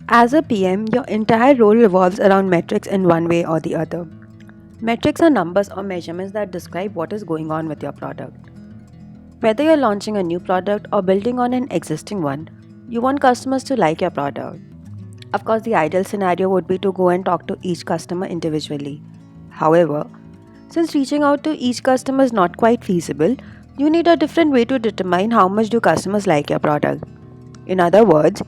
As a PM, your entire role revolves around metrics in one way or the other. Metrics are numbers or measurements that describe what is going on with your product. Whether you're launching a new product or building on an existing one, you want customers to like your product. Of course, the ideal scenario would be to go and talk to each customer individually. However, since reaching out to each customer is not quite feasible, you need a different way to determine how much do customers like your product. In other words,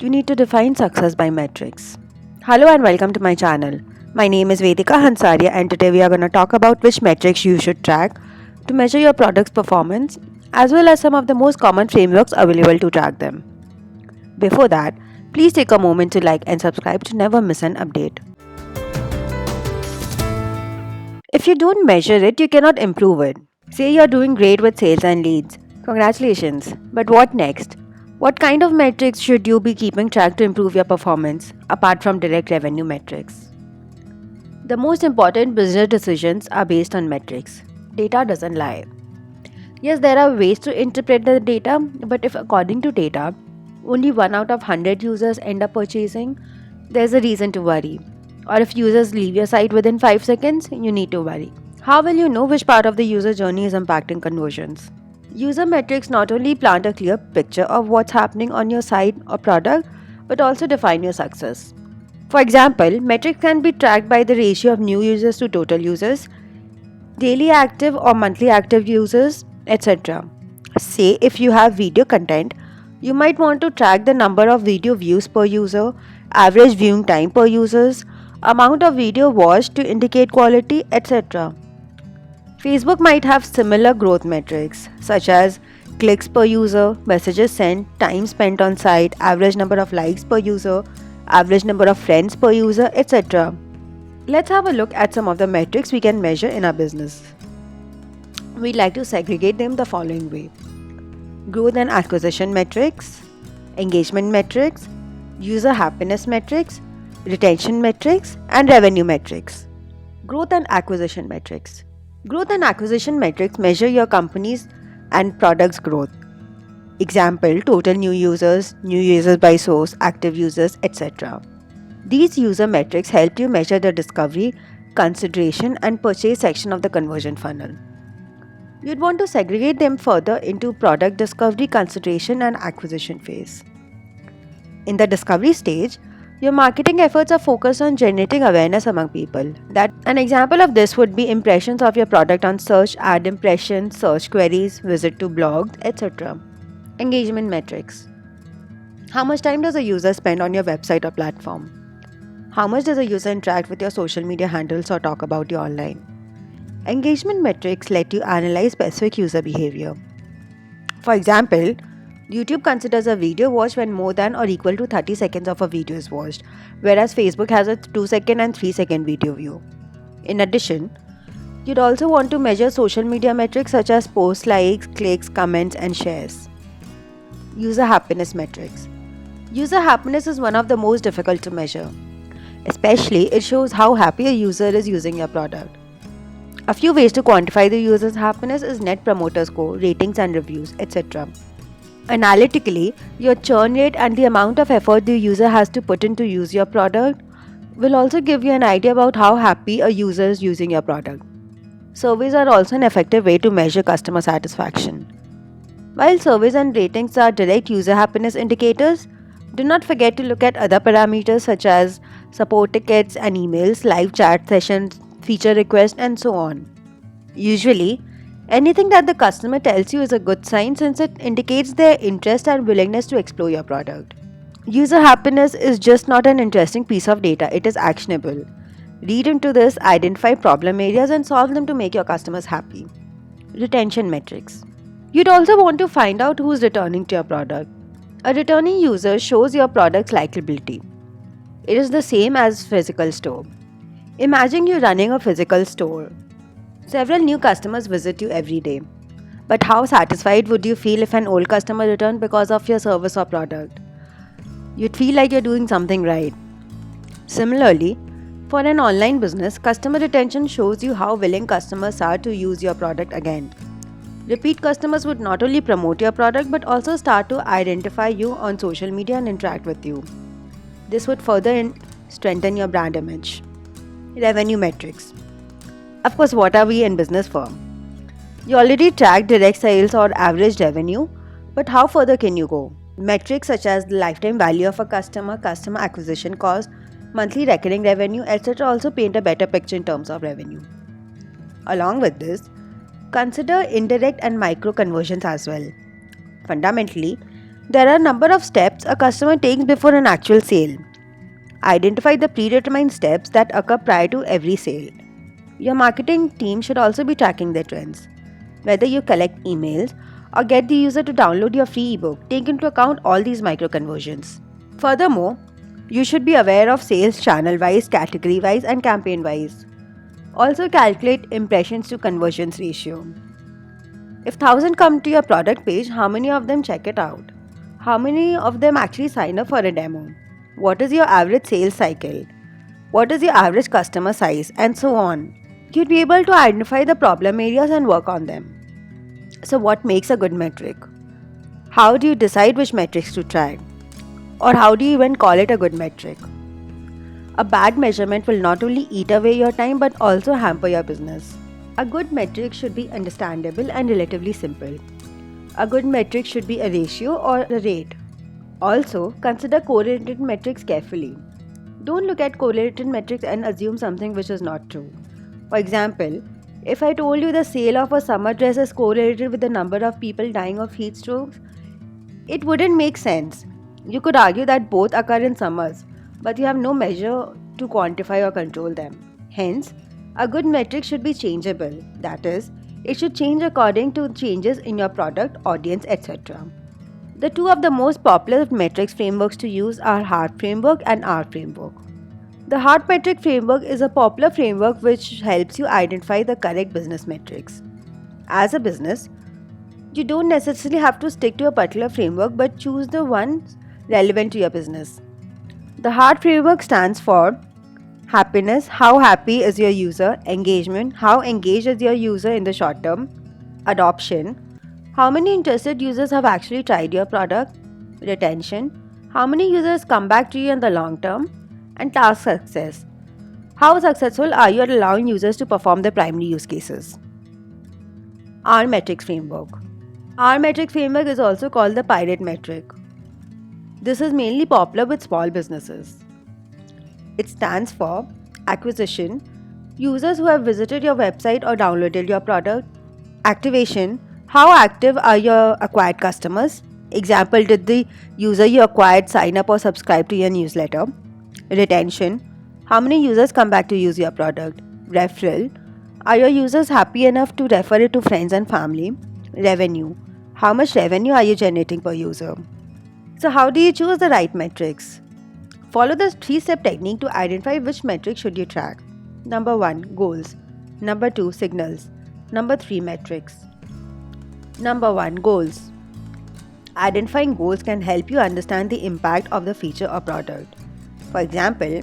you need to define success by metrics. Hello and welcome to my channel. My name is Vedika Hansaria and today we are going to talk about which metrics you should track to measure your product's performance as well as some of the most common frameworks available to track them. Before that, please take a moment to like and subscribe to never miss an update. If you don't measure it, you cannot improve it. Say you're doing great with sales and leads. Congratulations. But what next? What kind of metrics should you be keeping track to improve your performance, apart from direct revenue metrics? The most important business decisions are based on metrics. Data doesn't lie. Yes, there are ways to interpret the data, but if according to data, only 1 out of 100 users end up purchasing, there's a reason to worry. Or if users leave your site within 5 seconds, you need to worry. How will you know which part of the user journey is impacting conversions? User metrics not only plant a clear picture of what's happening on your site or product, but also define your success. For example, metrics can be tracked by the ratio of new users to total users, daily active or monthly active users, etc. Say if you have video content, you might want to track the number of video views per user, average viewing time per users, amount of video watched to indicate quality, etc. Facebook might have similar growth metrics such as clicks per user, messages sent, time spent on site, average number of likes per user, average number of friends per user, etc. Let's have a look at some of the metrics we can measure in our business. We'd like to segregate them the following way: growth and acquisition metrics, engagement metrics, user happiness metrics, retention metrics, and revenue metrics. Growth and acquisition metrics. Growth and acquisition metrics measure your company's and product's growth. Example, total new users by source, active users, etc. These user metrics help you measure the discovery, consideration, and purchase section of the conversion funnel. You'd want to segregate them further into product discovery, consideration, and acquisition phase. In the discovery stage, your marketing efforts are focused on generating awareness among people. That an example of this would be impressions of your product on search, ad impressions, search queries, visit to blogs, etc. Engagement metrics. How much time does a user spend on your website or platform? How much does a user interact with your social media handles or talk about you online? Engagement metrics let you analyze specific user behavior. For example, YouTube considers a video watched when more than or equal to 30 seconds of a video is watched, whereas Facebook has a 2-second and 3-second video view. In addition, you'd also want to measure social media metrics such as post likes, clicks, comments, and shares. User happiness metrics. User happiness is one of the most difficult to measure. Especially, it shows how happy a user is using your product. A few ways to quantify the user's happiness is Net Promoter Score, ratings and reviews, etc. Analytically, your churn rate and the amount of effort the user has to put in to use your product will also give you an idea about how happy a user is using your product. Surveys are also an effective way to measure customer satisfaction. While surveys and ratings are direct user happiness indicators, do not forget to look at other parameters such as support tickets and emails, live chat sessions, feature requests, and so on. Usually, anything that the customer tells you is a good sign since it indicates their interest and willingness to explore your product. User happiness is just not an interesting piece of data, it is actionable. Read into this, identify problem areas, and solve them to make your customers happy. Retention metrics. You'd also want to find out who's returning to your product. A returning user shows your product's likability. It is the same as physical store. Imagine you running a physical store. Several new customers visit you every day. But how satisfied would you feel if an old customer returned because of your service or product? You'd feel like you're doing something right. Similarly, for an online business, customer retention shows you how willing customers are to use your product again. Repeat customers would not only promote your product but also start to identify you on social media and interact with you. This would further strengthen your brand image. Revenue metrics. Of course, what are we in business for? You already track direct sales or average revenue, but how further can you go? Metrics such as the lifetime value of a customer, customer acquisition cost, monthly recurring revenue, etc. also paint a better picture in terms of revenue. Along with this, consider indirect and micro conversions as well. Fundamentally, there are a number of steps a customer takes before an actual sale. Identify the predetermined steps that occur prior to every sale. Your marketing team should also be tracking their trends. Whether you collect emails or get the user to download your free ebook, take into account all these micro conversions. Furthermore, you should be aware of sales channel wise, category wise, and campaign wise. Also calculate impressions to conversions ratio. If 1000 come to your product page, how many of them check it out? How many of them actually sign up for a demo? What is your average sales cycle? What is your average customer size? And so on. You'd be able to identify the problem areas and work on them. So what makes a good metric? How do you decide which metrics to track? Or how do you even call it a good metric? A bad measurement will not only eat away your time but also hamper your business. A good metric should be understandable and relatively simple. A good metric should be a ratio or a rate. Also, consider correlated metrics carefully. Don't look at correlated metrics and assume something which is not true. For example, if I told you the sale of a summer dress is correlated with the number of people dying of heat strokes, it wouldn't make sense. You could argue that both occur in summers, but you have no measure to quantify or control them. Hence, a good metric should be changeable. That is, it should change according to changes in your product, audience, etc. The two of the most popular metrics frameworks to use are HEART framework and R framework. The HEART metric framework is a popular framework which helps you identify the correct business metrics. As a business, you don't necessarily have to stick to a particular framework but choose the ones relevant to your business. The HEART framework stands for happiness, how happy is your user, engagement, how engaged is your user in the short term, adoption, how many interested users have actually tried your product, retention, how many users come back to you in the long term, and task success. How successful are you at allowing users to perform their primary use cases? R metrics framework. R metric framework is also called the Pirate metric. This is mainly popular with small businesses. It stands for acquisition, users who have visited your website or downloaded your product, activation, how active are your acquired customers? Example, did the user you acquired sign up or subscribe to your newsletter? Retention, how many users come back to use your product? Referral, are your users happy enough to refer it to friends and family? Revenue, how much revenue are you generating per user? So how do you choose the right metrics? Follow the 3-step technique to identify which metric should you track. Number 1, goals. Number 2, signals. Number 3, metrics. Number 1, goals. Identifying goals can help you understand the impact of the feature or product. For example,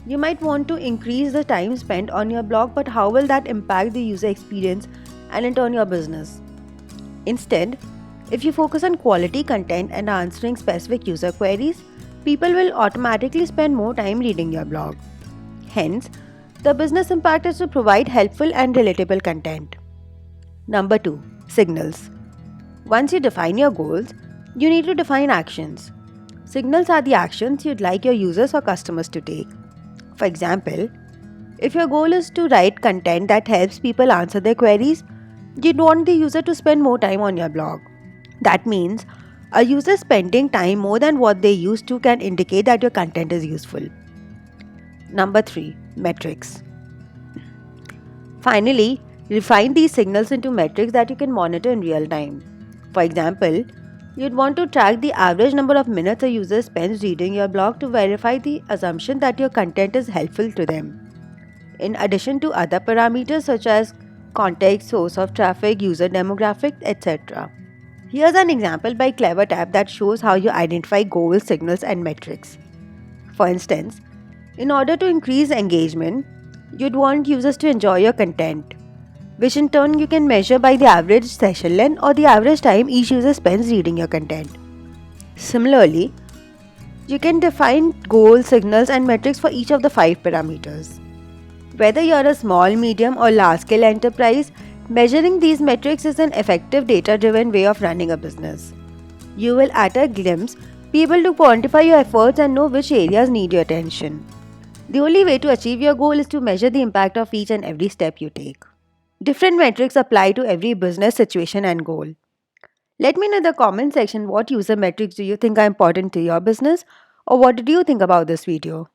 you might want to increase the time spent on your blog, but how will that impact the user experience and in turn your business? Instead, if you focus on quality content and answering specific user queries, people will automatically spend more time reading your blog. Hence, the business impact is to provide helpful and relatable content. Number 2, signals. Once you define your goals, you need to define actions. Signals are the actions you'd like your users or customers to take. For example, if your goal is to write content that helps people answer their queries, you'd want the user to spend more time on your blog. That means a user spending time more than what they used to can indicate that your content is useful. Number 3, metrics. Finally, refine these signals into metrics that you can monitor in real time. For example, you'd want to track the average number of minutes a user spends reading your blog to verify the assumption that your content is helpful to them. In addition to other parameters such as context, source of traffic, user demographic, etc. Here's an example by CleverTap that shows how you identify goals, signals, and metrics. For instance, in order to increase engagement, you'd want users to enjoy your content, which in turn you can measure by the average session length or the average time each user spends reading your content. Similarly, You can define goals, signals, and metrics for each of the five parameters. Whether you're a small, medium, or large scale enterprise, measuring these metrics is an effective data driven way of running a business. You will, at a glimpse, be able to quantify your efforts and know which areas need your attention. The only way to achieve your goal is to measure the impact of each and every step you take. Different metrics apply to every business situation and goal. Let me know in the comment section what user metrics do you think are important to your business, or what did you think about this video?